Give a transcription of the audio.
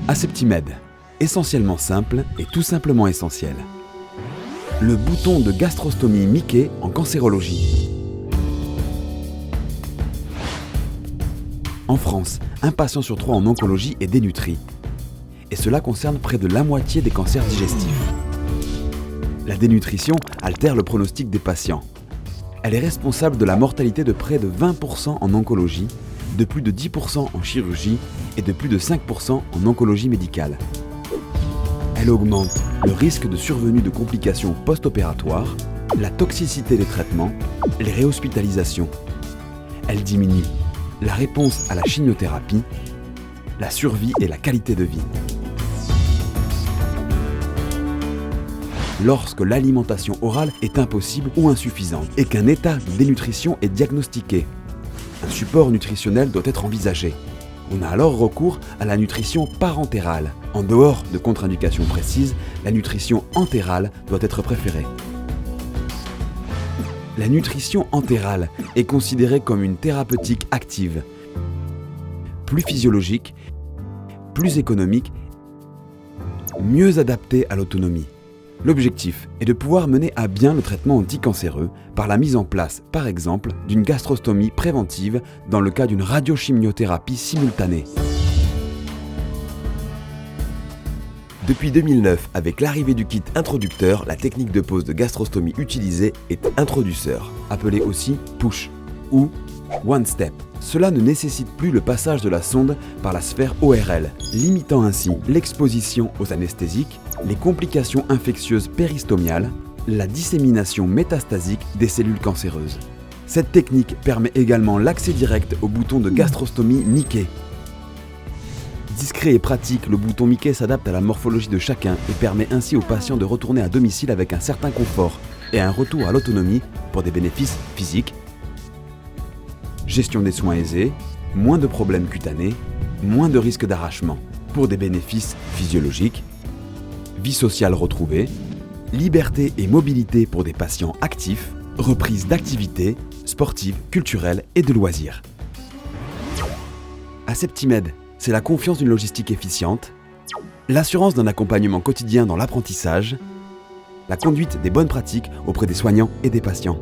Aseptimed, essentiellement simple et tout simplement essentiel. Le bouton de gastrostomie Mickey en cancérologie. En France, un patient sur 3 en oncologie est dénutri. Et cela concerne près de la moitié des cancers digestifs. La dénutrition altère le pronostic des patients. Elle est responsable de la mortalité de près de 20% en oncologie, de plus de 10% en chirurgie et de plus de 5% en oncologie médicale. Elle augmente le risque de survenue de complications post-opératoires, la toxicité des traitements, les réhospitalisations. Elle diminue la réponse à la chimiothérapie, la survie et la qualité de vie. Lorsque l'alimentation orale est impossible ou insuffisante et qu'un état de dénutrition est diagnostiqué, un support nutritionnel doit être envisagé. On a alors recours à la nutrition parentérale. En dehors de contre-indications précises, la nutrition entérale doit être préférée. La nutrition entérale est considérée comme une thérapeutique active, plus physiologique, plus économique, mieux adaptée à l'autonomie. L'objectif est de pouvoir mener à bien le traitement anticancéreux par la mise en place, par exemple, d'une gastrostomie préventive dans le cas d'une radiochimiothérapie simultanée. Depuis 2009, avec l'arrivée du kit introducteur, la technique de pose de gastrostomie utilisée est introduceur, appelée aussi push ou one step. Cela ne nécessite plus le passage de la sonde par la sphère ORL, limitant ainsi l'exposition aux anesthésiques, les complications infectieuses péristomiales, la dissémination métastasique des cellules cancéreuses. Cette technique permet également l'accès direct au bouton de gastrostomie Mickey. Discret et pratique, le bouton Mickey s'adapte à la morphologie de chacun et permet ainsi aux patients de retourner à domicile avec un certain confort et un retour à l'autonomie pour des bénéfices physiques, gestion des soins aisés, moins de problèmes cutanés, moins de risques d'arrachement, pour des bénéfices physiologiques, vie sociale retrouvée, liberté et mobilité pour des patients actifs, reprise d'activités sportives, culturelles et de loisirs. Aseptimed, c'est la confiance d'une logistique efficiente, l'assurance d'un accompagnement quotidien dans l'apprentissage, la conduite des bonnes pratiques auprès des soignants et des patients.